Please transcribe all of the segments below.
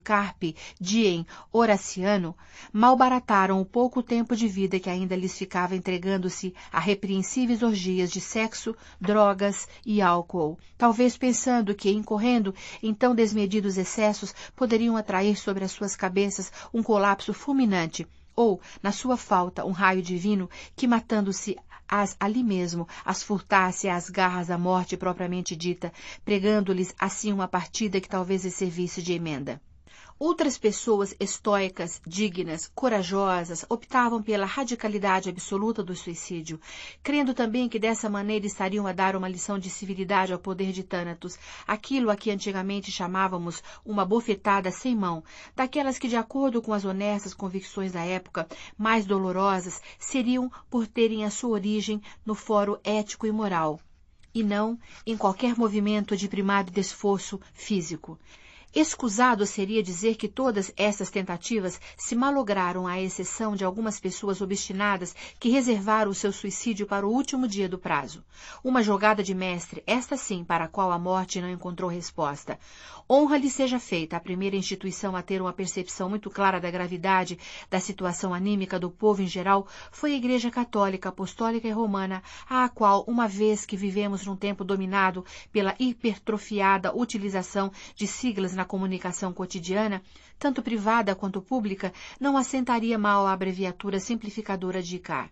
Carpe Diem Horaciano, malbarataram o pouco tempo de vida que ainda lhes ficava entregando-se a repreensíveis orgias de sexo, drogas e álcool, talvez pensando que, incorrendo em tão desmedidos excessos, poderiam atrair sobre as suas cabeças um colapso fulminante, ou, na sua falta, um raio divino que, matando-se ali mesmo, as furtasse às garras da morte propriamente dita, pregando-lhes assim uma partida que talvez lhes servisse de emenda. Outras pessoas estoicas, dignas, corajosas, optavam pela radicalidade absoluta do suicídio, crendo também que dessa maneira estariam a dar uma lição de civilidade ao poder de Thanatos, aquilo a que antigamente chamávamos uma bofetada sem mão, daquelas que, de acordo com as honestas convicções da época, mais dolorosas, seriam por terem a sua origem no foro ético e moral, e não em qualquer movimento de primado esforço físico. Escusado seria dizer que todas essas tentativas se malograram à exceção de algumas pessoas obstinadas que reservaram o seu suicídio para o último dia do prazo. Uma jogada de mestre, esta sim, para a qual a morte não encontrou resposta. Honra lhe seja feita a primeira instituição a ter uma percepção muito clara da gravidade da situação anímica do povo em geral foi a Igreja Católica, Apostólica e Romana, à qual, uma vez que vivemos num tempo dominado pela hipertrofiada utilização de siglas na comunicação cotidiana, tanto privada quanto pública, não assentaria mal a abreviatura simplificadora de ICAR.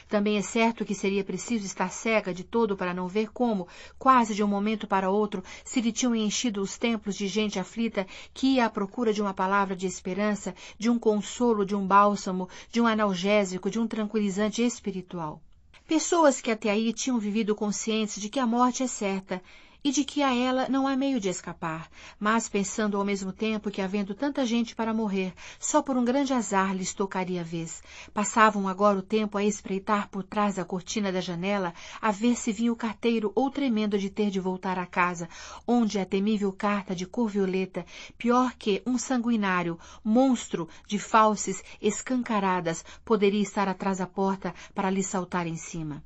Também é certo que seria preciso estar cega de todo para não ver como, quase de um momento para outro, se lhe tinham enchido os templos de gente aflita que ia à procura de uma palavra de esperança, de um consolo, de um bálsamo, de um analgésico, de um tranquilizante espiritual. Pessoas que até aí tinham vivido conscientes de que a morte é certa, e de que a ela não há meio de escapar, mas pensando ao mesmo tempo que, havendo tanta gente para morrer, só por um grande azar lhes tocaria a vez. Passavam agora o tempo a espreitar por trás da cortina da janela, a ver se vinha o carteiro ou tremendo de ter de voltar à casa, onde a temível carta de cor violeta, pior que um sanguinário, monstro de fauces escancaradas, poderia estar atrás da porta para lhe saltar em cima.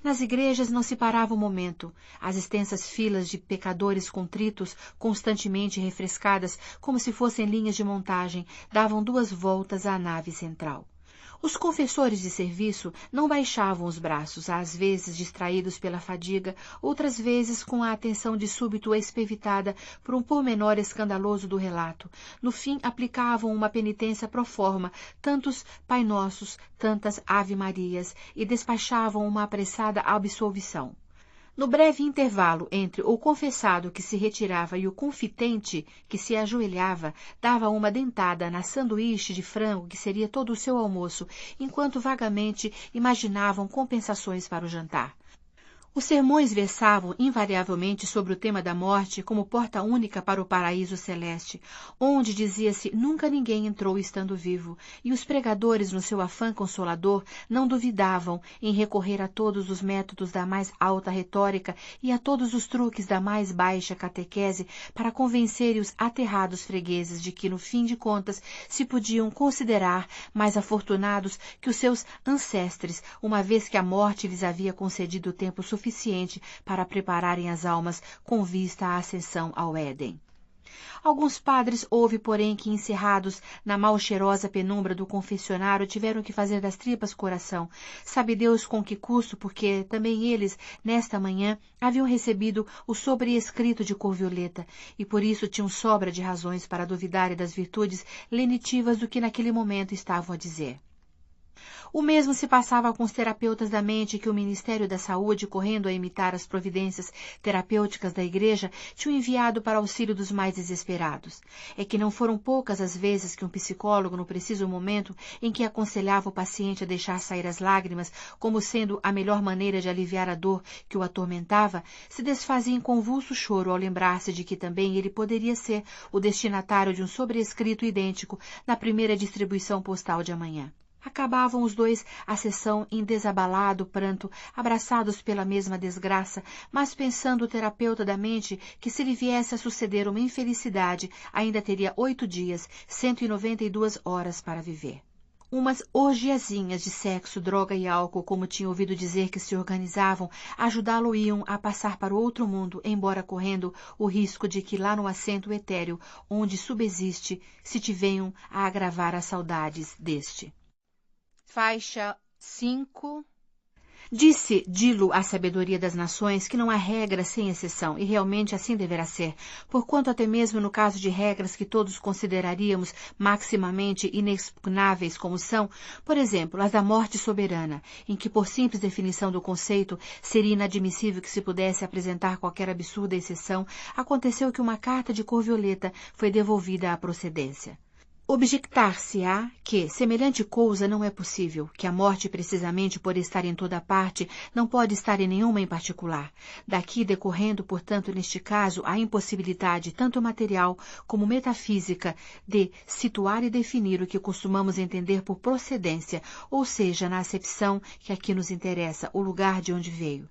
Nas igrejas não se parava um momento. As extensas filas de pecadores contritos, constantemente refrescadas, como se fossem linhas de montagem, davam 2 voltas à nave central. Os confessores de serviço não baixavam os braços, às vezes distraídos pela fadiga, outras vezes com a atenção de súbito espevitada por um pormenor escandaloso do relato. No fim, aplicavam uma penitência pro forma, tantos Pai Nossos, tantas Ave Marias, e despachavam uma apressada absolvição. No breve intervalo entre o confessado que se retirava e o confitente que se ajoelhava, dava uma dentada na sanduíche de frango que seria todo o seu almoço, enquanto vagamente imaginavam compensações para o jantar. Os sermões versavam invariavelmente sobre o tema da morte como porta única para o paraíso celeste, onde, dizia-se, nunca ninguém entrou estando vivo, e os pregadores, no seu afã consolador, não duvidavam em recorrer a todos os métodos da mais alta retórica e a todos os truques da mais baixa catequese para convencerem os aterrados fregueses de que, no fim de contas, se podiam considerar mais afortunados que os seus ancestres, uma vez que a morte lhes havia concedido tempo suficiente para prepararem as almas com vista à ascensão ao Éden. Alguns padres houve, porém, que, encerrados na mal-cheirosa penumbra do confessionário, tiveram que fazer das tripas coração. Sabe Deus com que custo, porque também eles, nesta manhã, haviam recebido o sobrescrito de cor violeta, e por isso tinham sobra de razões para duvidarem das virtudes lenitivas do que naquele momento estavam a dizer. O mesmo se passava com os terapeutas da mente que o Ministério da Saúde, correndo a imitar as providências terapêuticas da Igreja, tinham enviado para auxílio dos mais desesperados. É que não foram poucas as vezes que um psicólogo, no preciso momento em que aconselhava o paciente a deixar sair as lágrimas, como sendo a melhor maneira de aliviar a dor que o atormentava, se desfazia em convulso choro ao lembrar-se de que também ele poderia ser o destinatário de um sobrescrito idêntico na primeira distribuição postal de amanhã. Acabavam os 2 a sessão em desabalado pranto, abraçados pela mesma desgraça, mas pensando o terapeuta da mente que, se lhe viesse a suceder uma infelicidade, ainda teria 8 dias, 192 horas para viver. Umas orgiazinhas de sexo, droga e álcool, como tinha ouvido dizer que se organizavam, ajudá-lo-iam a passar para o outro mundo, embora correndo o risco de que lá no assento etéreo, onde subsiste, se te venham a agravar as saudades deste. Faixa 5. Disse Dilo à sabedoria das nações que não há regra sem exceção, e realmente assim deverá ser, porquanto até mesmo no caso de regras que todos consideraríamos maximamente inexpugnáveis como são, por exemplo, as da morte soberana, em que por simples definição do conceito seria inadmissível que se pudesse apresentar qualquer absurda exceção, aconteceu que uma carta de cor violeta foi devolvida à procedência. Objectar-se-á que semelhante coisa não é possível, que a morte, precisamente por estar em toda parte, não pode estar em nenhuma em particular. Daqui decorrendo, portanto, neste caso, a impossibilidade, tanto material como metafísica, de situar e definir o que costumamos entender por procedência, ou seja, na acepção que aqui nos interessa, o lugar de onde veio.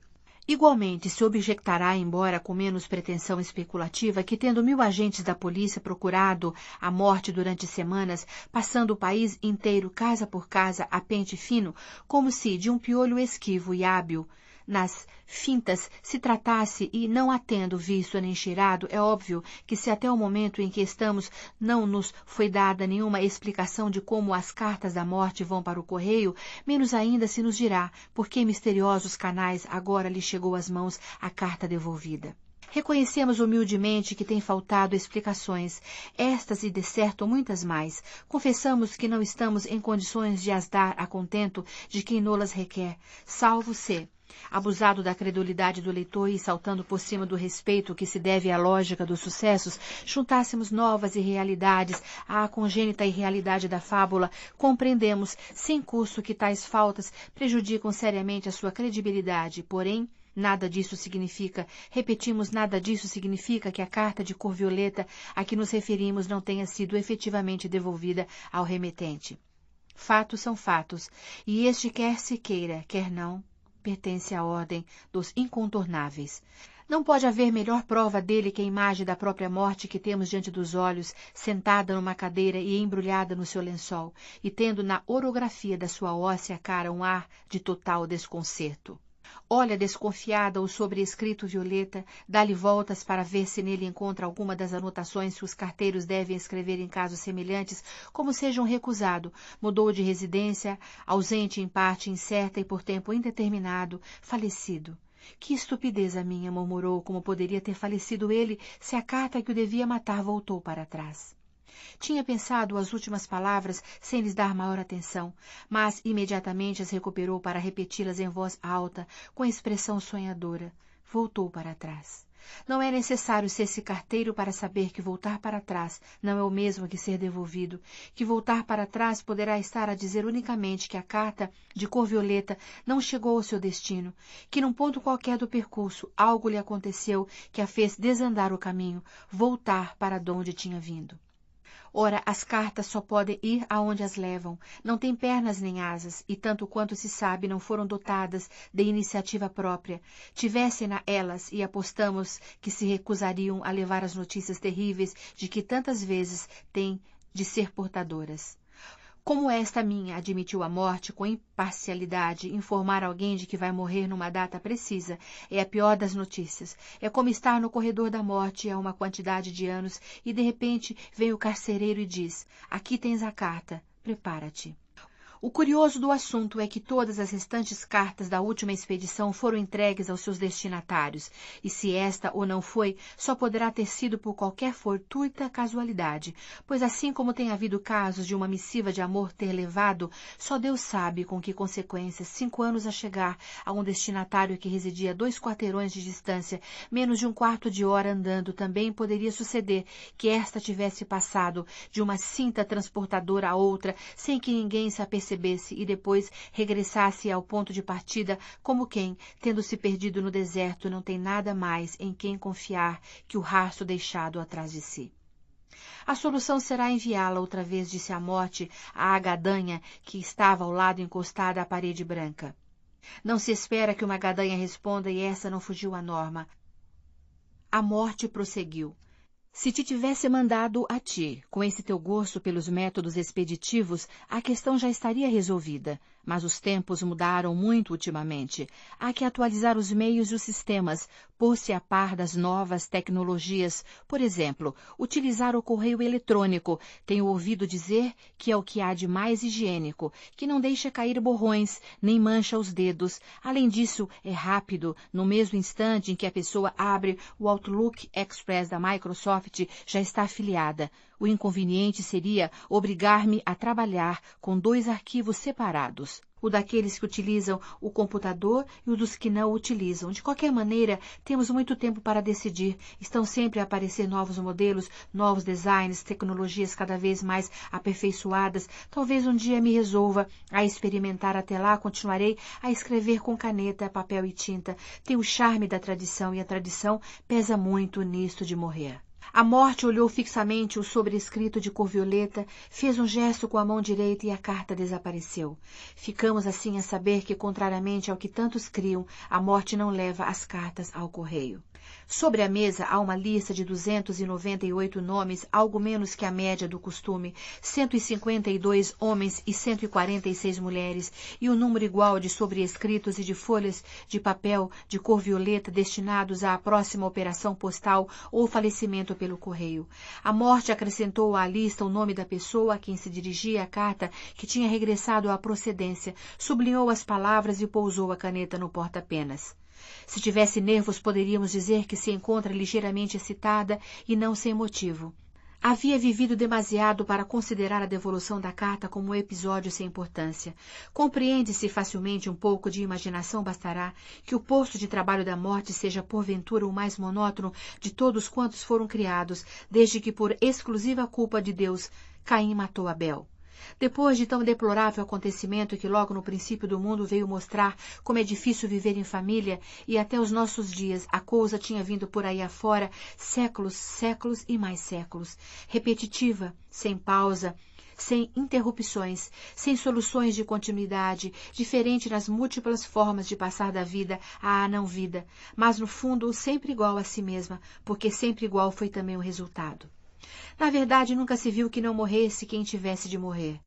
Igualmente, se objectará, embora com menos pretensão especulativa, que tendo 1000 agentes da polícia procurado a morte durante semanas, passando o país inteiro, casa por casa, a pente fino, como se de um piolho esquivo e hábil nas fintas se tratasse e, não a tendo visto nem cheirado, é óbvio que se até o momento em que estamos não nos foi dada nenhuma explicação de como as cartas da morte vão para o correio, menos ainda se nos dirá por que misteriosos canais agora lhe chegou às mãos a carta devolvida. Reconhecemos humildemente que tem faltado explicações, estas e de certo muitas mais. Confessamos que não estamos em condições de as dar a contento de quem nolas requer, salvo se, abusado da credulidade do leitor e saltando por cima do respeito que se deve à lógica dos sucessos, juntássemos novas irrealidades à congênita irrealidade da fábula, compreendemos sem custo que tais faltas prejudicam seriamente a sua credibilidade, porém, nada disso significa, repetimos, nada disso significa que a carta de cor violeta a que nos referimos não tenha sido efetivamente devolvida ao remetente. Fatos são fatos, e este quer se queira, quer não, pertence à ordem dos incontornáveis. Não pode haver melhor prova dele que a imagem da própria morte que temos diante dos olhos, sentada numa cadeira e embrulhada no seu lençol, e tendo na orografia da sua óssea cara um ar de total desconcerto. Olha desconfiada o sobrescrito violeta, dá-lhe voltas para ver se nele encontra alguma das anotações que os carteiros devem escrever em casos semelhantes, como seja um recusado, mudou de residência, ausente em parte incerta e por tempo indeterminado, falecido. Que estupidez a minha, murmurou, como poderia ter falecido ele se a carta que o devia matar voltou para trás. Tinha pensado as últimas palavras sem lhes dar maior atenção, mas imediatamente as recuperou para repeti-las em voz alta, com expressão sonhadora. Voltou para trás. Não é necessário ser-se carteiro para saber que voltar para trás não é o mesmo que ser devolvido, que voltar para trás poderá estar a dizer unicamente que a carta de cor violeta não chegou ao seu destino, que num ponto qualquer do percurso algo lhe aconteceu que a fez desandar o caminho, voltar para donde tinha vindo. Ora, as cartas só podem ir aonde as levam, não têm pernas nem asas, e tanto quanto se sabe não foram dotadas de iniciativa própria. Tivessem-na elas, e apostamos que se recusariam a levar as notícias terríveis de que tantas vezes têm de ser portadoras. Como esta minha admitiu a morte com imparcialidade, informar alguém de que vai morrer numa data precisa é a pior das notícias. É como estar no corredor da morte há uma quantidade de anos e de repente vem o carcereiro e diz: aqui tens a carta, prepara-te. O curioso do assunto é que todas as restantes cartas da última expedição foram entregues aos seus destinatários, e se esta ou não foi, só poderá ter sido por qualquer fortuita casualidade, pois assim como tem havido casos de uma missiva de amor ter levado, só Deus sabe com que consequências, 5 anos a chegar a um destinatário que residia a 2 quarteirões de distância, menos de um quarto de hora andando, também poderia suceder que esta tivesse passado de uma cinta transportadora a outra, sem que ninguém se apercebesse e depois regressasse ao ponto de partida como quem, tendo se perdido no deserto, não tem nada mais em quem confiar que o rastro deixado atrás de si. A solução será enviá-la outra vez, disse a morte à gadanha que estava ao lado encostada à parede branca. Não se espera que uma gadanha responda e essa não fugiu à norma. A morte prosseguiu. Se te tivesse mandado a ti, com esse teu gosto pelos métodos expeditivos, a questão já estaria resolvida. Mas os tempos mudaram muito ultimamente. Há que atualizar os meios e os sistemas, pôr-se a par das novas tecnologias. Por exemplo, utilizar o correio eletrônico. Tenho ouvido dizer que é o que há de mais higiênico, que não deixa cair borrões, nem mancha os dedos. Além disso, é rápido. No mesmo instante em que a pessoa abre o Outlook Express da Microsoft, já está afiliada. O inconveniente seria obrigar-me a trabalhar com 2 arquivos separados. O daqueles que utilizam o computador e o dos que não o utilizam. De qualquer maneira, temos muito tempo para decidir. Estão sempre a aparecer novos modelos, novos designs, tecnologias cada vez mais aperfeiçoadas. Talvez um dia me resolva a experimentar. Até lá, continuarei a escrever com caneta, papel e tinta. Tem o charme da tradição e a tradição pesa muito nisto de morrer. A morte olhou fixamente o sobrescrito de cor violeta, fez um gesto com a mão direita e a carta desapareceu. Ficamos assim a saber que, contrariamente ao que tantos criam, a morte não leva as cartas ao correio. Sobre a mesa há uma lista de 298 nomes, algo menos que a média do costume, 152 homens e 146 mulheres, e um número igual de sobrescritos e de folhas de papel de cor violeta destinados à próxima operação postal ou falecimento pelo correio. A morte acrescentou à lista o nome da pessoa a quem se dirigia a carta, que tinha regressado à procedência, sublinhou as palavras e pousou a caneta no porta-penas. Se tivesse nervos, poderíamos dizer que se encontra ligeiramente excitada e não sem motivo. Havia vivido demasiado para considerar a devolução da carta como um episódio sem importância. Compreende-se facilmente, um pouco de imaginação bastará, que o posto de trabalho da morte seja porventura o mais monótono de todos quantos foram criados, desde que por exclusiva culpa de Deus Caim matou Abel. Depois de tão deplorável acontecimento que logo no princípio do mundo veio mostrar como é difícil viver em família, e até os nossos dias a coisa tinha vindo por aí afora, séculos, séculos e mais séculos, repetitiva, sem pausa, sem interrupções, sem soluções de continuidade, diferente nas múltiplas formas de passar da vida à não-vida, mas no fundo sempre igual a si mesma, porque sempre igual foi também o resultado. Na verdade, nunca se viu que não morresse quem tivesse de morrer.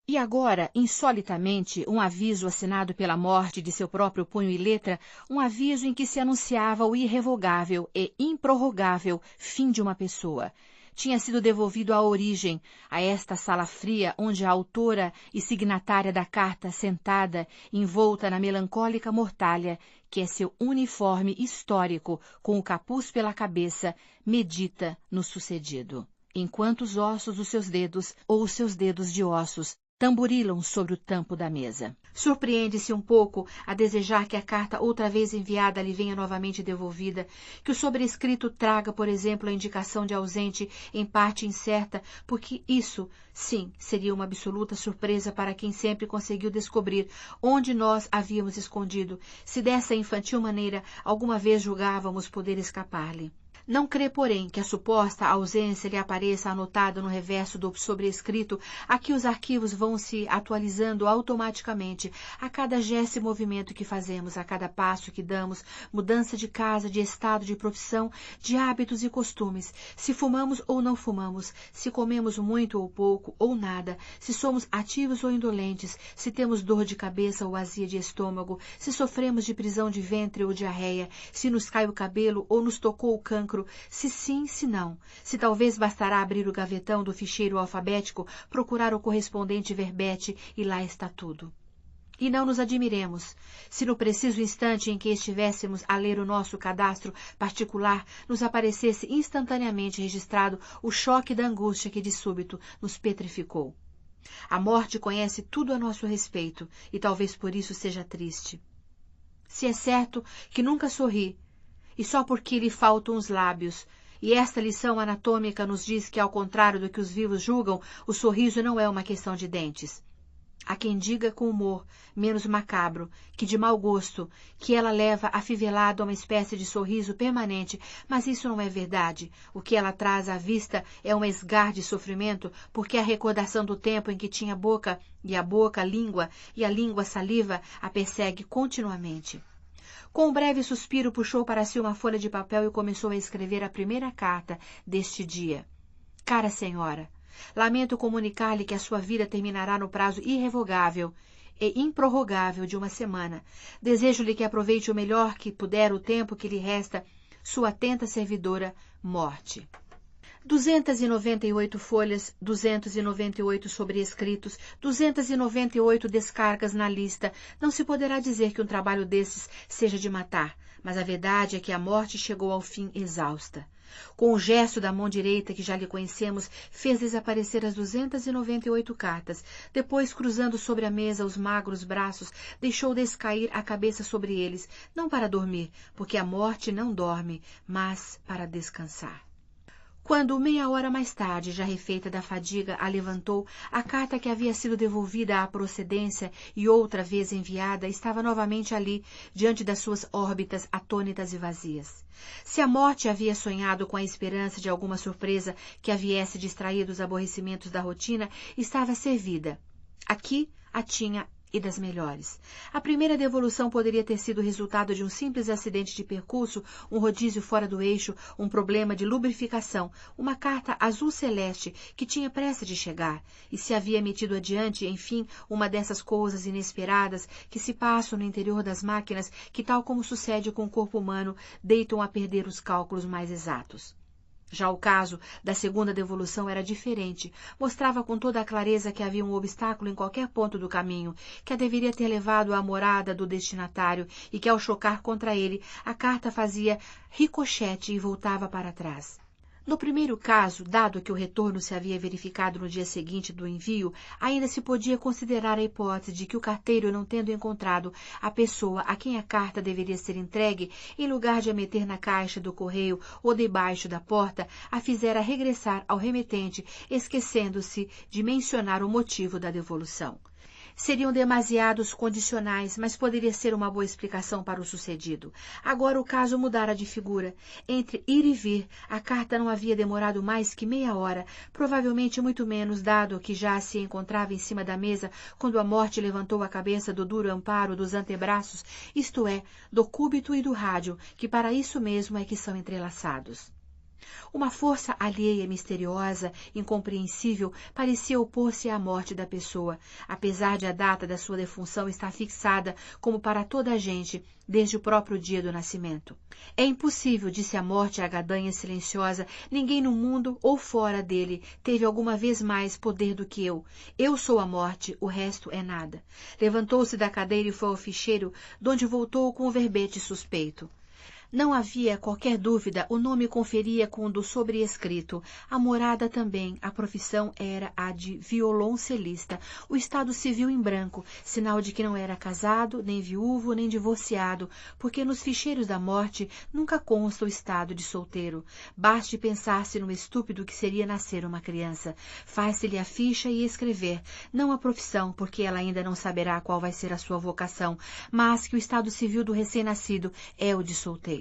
E agora, insolitamente, um aviso assinado pela morte de seu próprio punho e letra, um aviso em que se anunciava o irrevogável e improrrogável fim de uma pessoa. Tinha sido devolvido à origem, a esta sala fria onde a autora e signatária da carta, sentada, envolta na melancólica mortalha, que é seu uniforme histórico, com o capuz pela cabeça, medita no sucedido, enquanto os ossos dos seus dedos, ou os seus dedos de ossos, tamborilam sobre o tampo da mesa. Surpreende-se um pouco a desejar que a carta outra vez enviada lhe venha novamente devolvida, que o sobrescrito traga, por exemplo, a indicação de ausente em parte incerta, porque isso, sim, seria uma absoluta surpresa para quem sempre conseguiu descobrir onde nós havíamos escondido, se dessa infantil maneira alguma vez julgávamos poder escapar-lhe. Não crê, porém, que a suposta ausência lhe apareça anotada no reverso do sobrescrito, a que os arquivos vão se atualizando automaticamente a cada gesto e movimento que fazemos, a cada passo que damos, mudança de casa, de estado, de profissão, de hábitos e costumes, se fumamos ou não fumamos, se comemos muito ou pouco, ou nada, se somos ativos ou indolentes, se temos dor de cabeça ou azia de estômago, se sofremos de prisão de ventre ou diarreia, se nos cai o cabelo ou nos tocou o cancro, se sim, se não, se talvez bastará abrir o gavetão do ficheiro alfabético, procurar o correspondente verbete e lá está tudo. E não nos admiremos, se no preciso instante em que estivéssemos a ler o nosso cadastro particular, nos aparecesse instantaneamente registrado o choque da angústia que de súbito nos petrificou. A morte conhece tudo a nosso respeito, e talvez por isso seja triste. Se é certo que nunca sorri, e só porque lhe faltam os lábios, e esta lição anatômica nos diz que, ao contrário do que os vivos julgam, o sorriso não é uma questão de dentes. Há quem diga com humor, menos macabro, que de mau gosto, que ela leva afivelado a uma espécie de sorriso permanente, mas isso não é verdade. O que ela traz à vista é um esgar de sofrimento, porque a recordação do tempo em que tinha boca, e a boca língua, e a língua saliva, a persegue continuamente. Com um breve suspiro, puxou para si uma folha de papel e começou a escrever a primeira carta deste dia. Cara senhora, lamento comunicar-lhe que a sua vida terminará no prazo irrevogável e improrrogável de uma semana. Desejo-lhe que aproveite o melhor que puder o tempo que lhe resta. Sua atenta servidora, Morte. 298 folhas, 298 sobrescritos, 298 descargas na lista. Não se poderá dizer que um trabalho desses seja de matar, mas a verdade é que a Morte chegou ao fim exausta. Com o gesto da mão direita que já lhe conhecemos, fez desaparecer as 298 cartas. Depois, cruzando sobre a mesa os magros braços, deixou descair a cabeça sobre eles, não para dormir, porque a Morte não dorme, mas para descansar. Quando, meia hora mais tarde, já refeita da fadiga, a levantou, a carta que havia sido devolvida à procedência e outra vez enviada estava novamente ali, diante das suas órbitas atônitas e vazias. Se a Morte havia sonhado com a esperança de alguma surpresa que a viesse distrair dos aborrecimentos da rotina, estava servida. Aqui a tinha e das melhores. A primeira devolução poderia ter sido resultado de um simples acidente de percurso, um rodízio fora do eixo, um problema de lubrificação, uma carta azul celeste que tinha pressa de chegar, e se havia metido adiante, enfim, uma dessas coisas inesperadas que se passam no interior das máquinas que, tal como sucede com o corpo humano, deitam a perder os cálculos mais exatos. Já o caso da segunda devolução era diferente. Mostrava com toda a clareza que havia um obstáculo em qualquer ponto do caminho, que a deveria ter levado à morada do destinatário e que, ao chocar contra ele, a carta fazia ricochete e voltava para trás. No primeiro caso, dado que o retorno se havia verificado no dia seguinte do envio, ainda se podia considerar a hipótese de que o carteiro, não tendo encontrado a pessoa a quem a carta deveria ser entregue, em lugar de a meter na caixa do correio ou debaixo da porta, a fizera regressar ao remetente, esquecendo-se de mencionar o motivo da devolução. Seriam demasiados condicionais, mas poderia ser uma boa explicação para o sucedido. Agora o caso mudara de figura. Entre ir e vir, a carta não havia demorado mais que meia hora, provavelmente muito menos, dado que já se encontrava em cima da mesa quando a Morte levantou a cabeça do duro amparo dos antebraços, isto é, do cúbito e do rádio, que para isso mesmo é que são entrelaçados. Uma força alheia, misteriosa, incompreensível, parecia opor-se à morte da pessoa, apesar de a data da sua defunção estar fixada, como para toda a gente, desde o próprio dia do nascimento. É impossível, disse a Morte à gadanha silenciosa, ninguém no mundo ou fora dele teve alguma vez mais poder do que eu. Eu sou a Morte, o resto é nada. Levantou-se da cadeira e foi ao ficheiro, donde voltou com o verbete suspeito. Não havia qualquer dúvida, o nome conferia com o do sobrescrito, a morada também, a profissão era a de violoncelista, o estado civil em branco, sinal de que não era casado, nem viúvo, nem divorciado, porque nos ficheiros da Morte nunca consta o estado de solteiro. Baste pensar-se no estúpido que seria nascer uma criança. Faz-se-lhe a ficha e escrever, não a profissão, porque ela ainda não saberá qual vai ser a sua vocação, mas que o estado civil do recém-nascido é o de solteiro.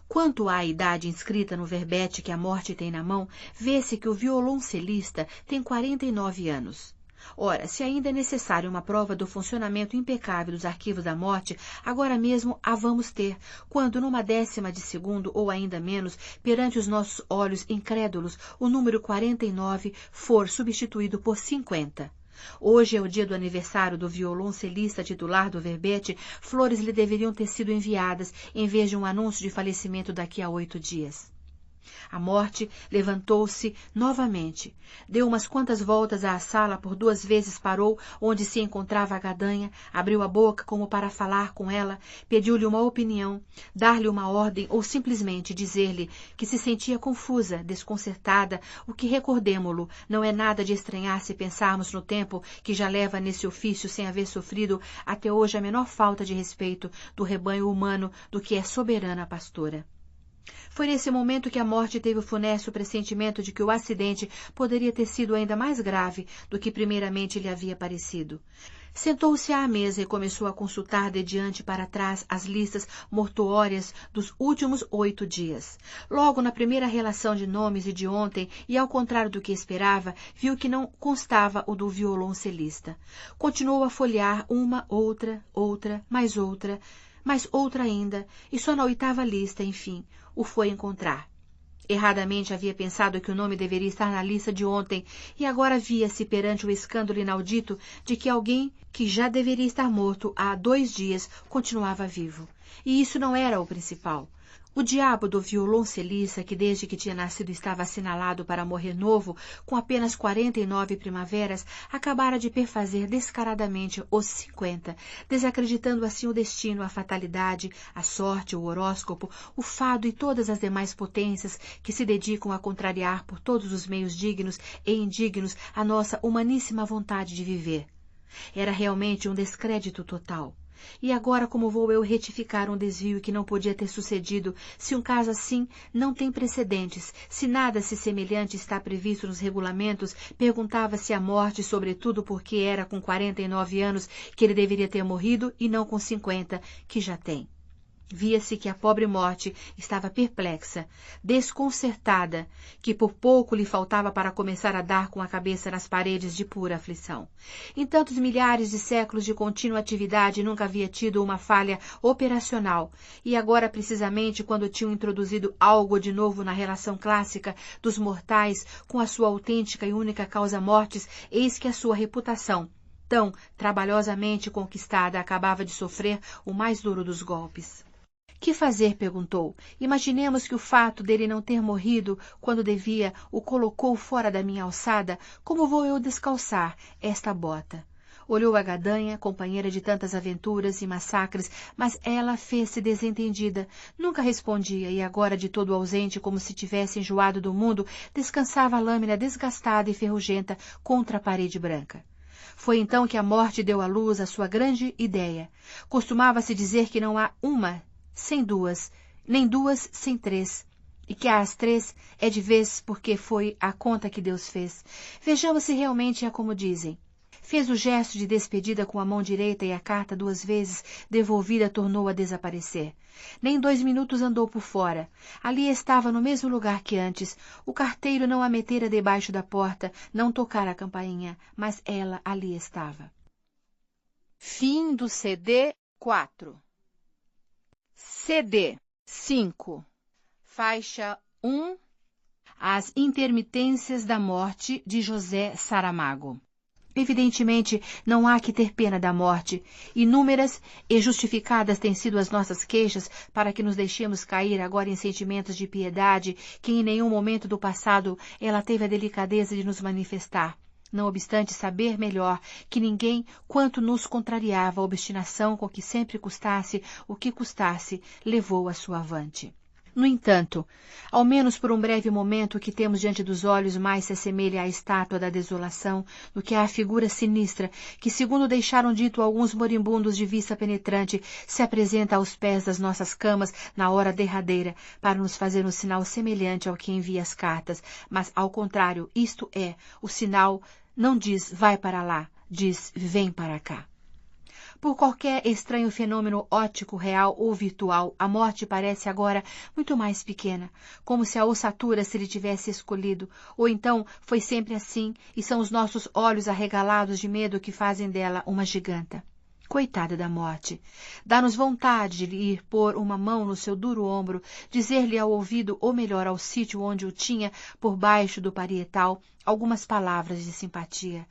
Quanto à idade inscrita no verbete que a Morte tem na mão, vê-se que o violoncelista tem 49 anos. Ora, se ainda é necessário uma prova do funcionamento impecável dos arquivos da Morte, agora mesmo a vamos ter, quando numa décima de segundo, ou ainda menos, perante os nossos olhos incrédulos, o número 49 for substituído por 50. Hoje é o dia do aniversário do violoncelista titular do verbete, flores lhe deveriam ter sido enviadas, em vez de um anúncio de falecimento daqui a 8 dias. A Morte levantou-se novamente, deu umas quantas voltas à sala, por 2 vezes parou onde se encontrava a gadanha, abriu a boca como para falar com ela, pediu-lhe uma opinião, dar-lhe uma ordem ou simplesmente dizer-lhe que se sentia confusa, desconcertada, o que, recordemo-lo, não é nada de estranhar se pensarmos no tempo que já leva nesse ofício sem haver sofrido até hoje a menor falta de respeito do rebanho humano do que é soberana pastora. Foi nesse momento que a Morte teve o funesto pressentimento de que o acidente poderia ter sido ainda mais grave do que primeiramente lhe havia parecido. Sentou-se à mesa e começou a consultar de diante para trás as listas mortuórias dos últimos 8 dias. Logo na primeira relação de nomes e de ontem, e ao contrário do que esperava, viu que não constava o do violoncelista. Continuou a folhear uma, outra, mais outra, mas outra ainda, e só na 8ª lista, enfim, o foi encontrar. Erradamente havia pensado que o nome deveria estar na lista de ontem, e agora via-se perante o escândalo inaudito de que alguém que já deveria estar morto há 2 dias continuava vivo. E isso não era o principal. O diabo do violoncelista, que desde que tinha nascido estava assinalado para morrer novo, com apenas 49 primaveras, acabara de perfazer descaradamente os 50, desacreditando assim o destino, a fatalidade, a sorte, o horóscopo, o fado e todas as demais potências que se dedicam a contrariar por todos os meios dignos e indignos a nossa humaníssima vontade de viver. Era realmente um descrédito total. E agora como vou eu retificar um desvio que não podia ter sucedido, se um caso assim não tem precedentes, se nada se semelhante está previsto nos regulamentos, perguntava-se a morte, sobretudo porque era com 49 anos que ele deveria ter morrido e não com 50, que já tem. Via-se que a pobre morte estava perplexa, desconcertada, que por pouco lhe faltava para começar a dar com a cabeça nas paredes de pura aflição. Em tantos milhares de séculos de contínua atividade nunca havia tido uma falha operacional, e agora precisamente quando tinham introduzido algo de novo na relação clássica dos mortais com a sua autêntica e única causa mortis, eis que a sua reputação, tão trabalhosamente conquistada, acabava de sofrer o mais duro dos golpes. Que fazer? Perguntou. Imaginemos que o fato dele não ter morrido quando devia o colocou fora da minha alçada. Como vou eu descalçar esta bota? Olhou a gadanha, companheira de tantas aventuras e massacres, mas ela fez-se desentendida. Nunca respondia, e agora, de todo ausente, como se tivesse enjoado do mundo, descansava a lâmina desgastada e ferrugenta contra a parede branca. Foi então que a morte deu à luz a sua grande ideia. Costumava-se dizer que não há uma sem 2, nem 2 sem 3, e que às 3 é de vez porque foi a conta que Deus fez. Vejamos se realmente é como dizem. Fez o gesto de despedida com a mão direita e a carta 2 vezes devolvida tornou a desaparecer. Nem 2 minutos andou por fora. Ali estava no mesmo lugar que antes. O carteiro não a metera debaixo da porta, não tocara a campainha, mas ela ali estava. Fim do CD 4. CD 5. Faixa 1. As intermitências da morte de José Saramago. Evidentemente, não há que ter pena da morte. Inúmeras e justificadas têm sido as nossas queixas para que nos deixemos cair agora em sentimentos de piedade que em nenhum momento do passado ela teve a delicadeza de nos manifestar. Não obstante saber melhor que ninguém quanto nos contrariava a obstinação com que sempre custasse o que custasse, levou a sua avante. No entanto, ao menos por um breve momento, o que temos diante dos olhos mais se assemelha à estátua da desolação do que à figura sinistra que, segundo deixaram dito alguns moribundos de vista penetrante, se apresenta aos pés das nossas camas na hora derradeira para nos fazer um sinal semelhante ao que envia as cartas, mas, ao contrário, isto é, o sinal não diz vai para lá, diz vem para cá. Por qualquer estranho fenômeno óptico, real ou virtual, a morte parece agora muito mais pequena, como se a ossatura se lhe tivesse escolhido, ou então foi sempre assim e são os nossos olhos arregalados de medo que fazem dela uma giganta. Coitada da morte! Dá-nos vontade de lhe ir pôr uma mão no seu duro ombro, dizer-lhe ao ouvido, ou melhor, ao sítio onde o tinha, por baixo do parietal, algumas palavras de simpatia.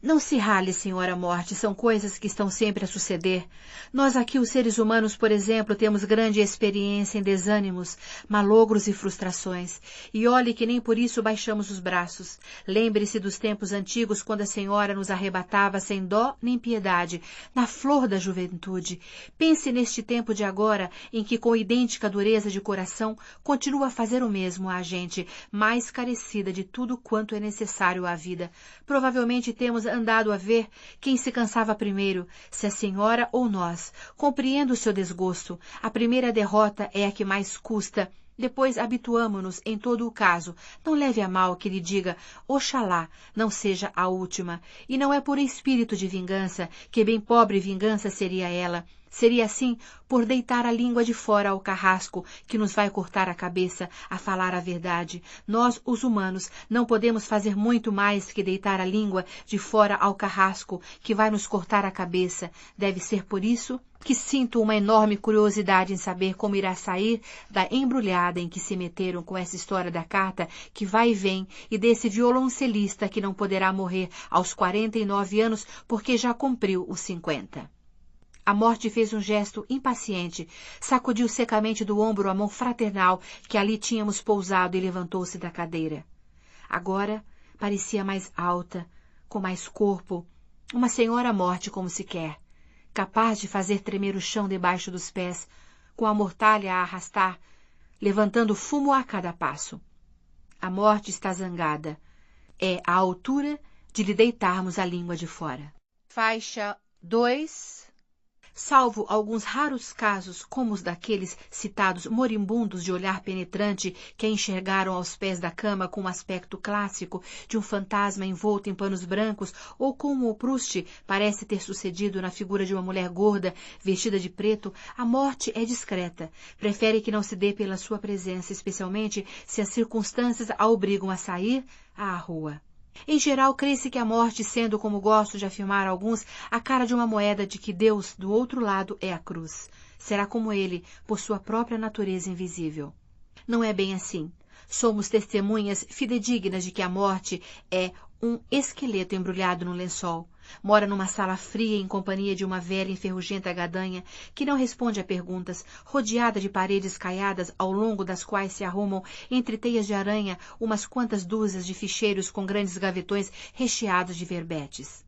Não se rale, senhora morte, são coisas que estão sempre a suceder. Nós aqui, os seres humanos, por exemplo, temos grande experiência em desânimos, malogros e frustrações. E olhe que nem por isso baixamos os braços. Lembre-se dos tempos antigos, quando a senhora nos arrebatava sem dó nem piedade, na flor da juventude. Pense neste tempo de agora, em que, com idêntica dureza de coração, continua a fazer o mesmo à gente, mais carecida de tudo quanto é necessário à vida. Provavelmente temos andado a ver quem se cansava primeiro, se a senhora ou nós. Compreendo o seu desgosto. A primeira derrota é a que mais custa. Depois habituamo-nos em todo o caso. Não leve a mal que lhe diga, oxalá, não seja a última. E não é por espírito de vingança, que bem pobre vingança seria ela. Seria assim por deitar a língua de fora ao carrasco que nos vai cortar a cabeça a falar a verdade. Nós, os humanos, não podemos fazer muito mais que deitar a língua de fora ao carrasco que vai nos cortar a cabeça. Deve ser por isso que sinto uma enorme curiosidade em saber como irá sair da embrulhada em que se meteram com essa história da carta que vai e vem e desse violoncelista que não poderá morrer aos 49 anos porque já cumpriu os 50. A morte fez um gesto impaciente, sacudiu secamente do ombro a mão fraternal que ali tínhamos pousado e levantou-se da cadeira. Agora parecia mais alta, com mais corpo, uma senhora morte como se quer, capaz de fazer tremer o chão debaixo dos pés, com a mortalha a arrastar, levantando fumo a cada passo. A morte está zangada. É a altura de lhe deitarmos a língua de fora. Faixa 2. Salvo alguns raros casos, como os daqueles citados moribundos de olhar penetrante que a enxergaram aos pés da cama com um aspecto clássico de um fantasma envolto em panos brancos, ou como o Proust parece ter sucedido na figura de uma mulher gorda vestida de preto, a morte é discreta. Prefere que não se dê pela sua presença, especialmente se as circunstâncias a obrigam a sair à rua. Em geral, crê-se que a morte, sendo, como gosto de afirmar alguns, a cara de uma moeda de que Deus, do outro lado, é a cruz. Será como ele, por sua própria natureza invisível. Não é bem assim. Somos testemunhas fidedignas de que a morte é um esqueleto embrulhado num lençol. Mora numa sala fria em companhia de uma velha enferrugenta gadanha que não responde a perguntas, rodeada de paredes caiadas ao longo das quais se arrumam, entre teias de aranha, umas quantas dúzias de ficheiros com grandes gavetões recheados de verbetes.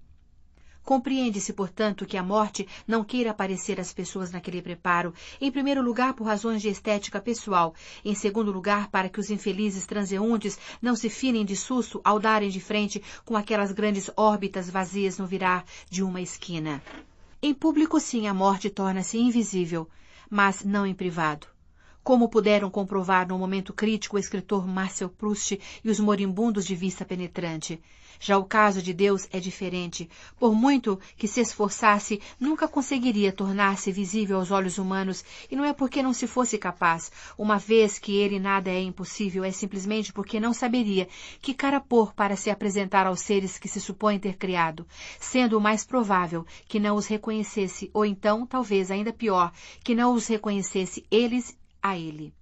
Compreende-se, portanto, que a morte não queira aparecer às pessoas naquele preparo, em primeiro lugar por razões de estética pessoal, em segundo lugar para que os infelizes transeuntes não se finem de susto ao darem de frente com aquelas grandes órbitas vazias no virar de uma esquina. Em público, sim, a morte torna-se invisível, mas não em privado. Como puderam comprovar no momento crítico o escritor Marcel Proust e os moribundos de vista penetrante. Já o caso de Deus é diferente. Por muito que se esforçasse, nunca conseguiria tornar-se visível aos olhos humanos, e não é porque não se fosse capaz. Uma vez que ele nada é impossível, é simplesmente porque não saberia que cara pôr para se apresentar aos seres que se supõe ter criado, sendo o mais provável que não os reconhecesse, ou então, talvez ainda pior, que não os reconhecesse eles a ele.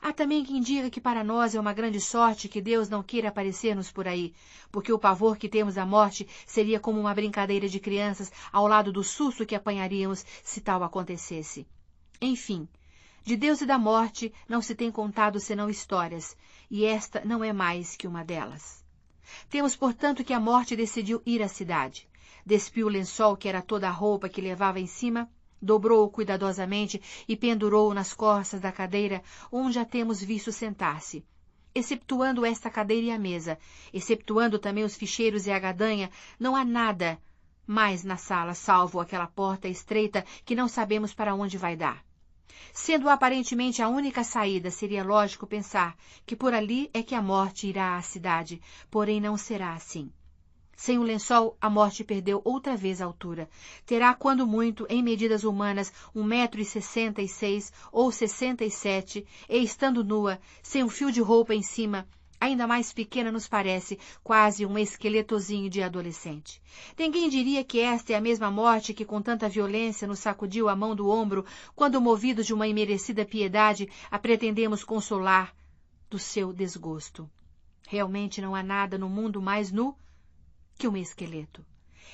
Há também quem diga que para nós é uma grande sorte que Deus não queira aparecer-nos por aí, porque o pavor que temos da morte seria como uma brincadeira de crianças ao lado do susto que apanharíamos se tal acontecesse. Enfim, de Deus e da morte não se tem contado senão histórias, e esta não é mais que uma delas. Temos, portanto, que a morte decidiu ir à cidade. Despiu o lençol que era toda a roupa que levava em cima, dobrou-o cuidadosamente e pendurou-o nas costas da cadeira onde a temos visto sentar-se. Exceptuando esta cadeira e a mesa, exceptuando também os ficheiros e a gadanha, não há nada mais na sala, salvo aquela porta estreita que não sabemos para onde vai dar. Sendo aparentemente a única saída, seria lógico pensar que por ali é que a morte irá à cidade, porém não será assim. Sem o lençol, a morte perdeu outra vez a altura. Terá, quando muito, em medidas humanas, 1,66 m ou 67, e estando nua, sem um fio de roupa em cima, ainda mais pequena nos parece, quase um esqueletozinho de adolescente. Ninguém diria que esta é a mesma morte que com tanta violência nos sacudiu a mão do ombro, quando, movidos de uma imerecida piedade, a pretendemos consolar do seu desgosto. Realmente não há nada no mundo mais nu que um esqueleto.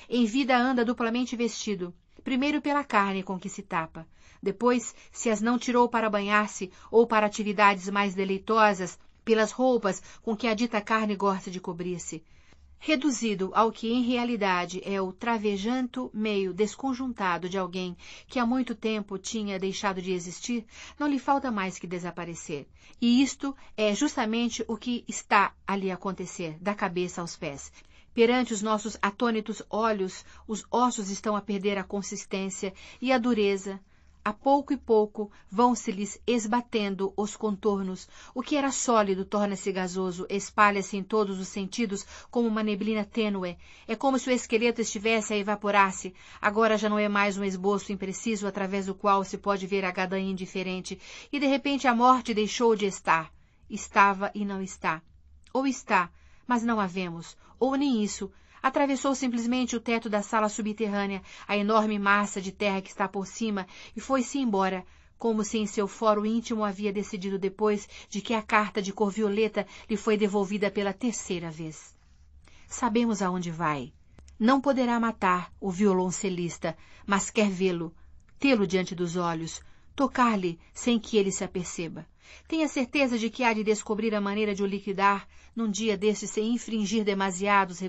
Em vida anda duplamente vestido, primeiro pela carne com que se tapa, depois, se as não tirou para banhar-se ou para atividades mais deleitosas, pelas roupas com que a dita carne gosta de cobrir-se. Reduzido ao que em realidade é o travejanto meio desconjuntado de alguém que há muito tempo tinha deixado de existir, não lhe falta mais que desaparecer. E isto é justamente o que está ali a acontecer, da cabeça aos pés. Perante os nossos atônitos olhos, os ossos estão a perder a consistência e a dureza. A pouco e pouco vão-se-lhes esbatendo os contornos. O que era sólido torna-se gasoso, espalha-se em todos os sentidos como uma neblina tênue. É como se o esqueleto estivesse a evaporar-se. Agora já não é mais um esboço impreciso através do qual se pode ver a gadanha indiferente. E de repente a morte deixou de estar. Estava e não está. Ou está, mas não a vemos. Ou nem isso. Atravessou simplesmente o teto da sala subterrânea, a enorme massa de terra que está por cima, e foi-se embora, como se em seu fóro íntimo havia decidido depois de que a carta de cor violeta lhe foi devolvida pela 3ª vez. Sabemos aonde vai. Não poderá matar o violoncelista, mas quer vê-lo, tê-lo diante dos olhos, tocar-lhe sem que ele se aperceba. Tenha certeza de que há de descobrir a maneira de o liquidar num dia destes sem infringir demasiados regulamentos.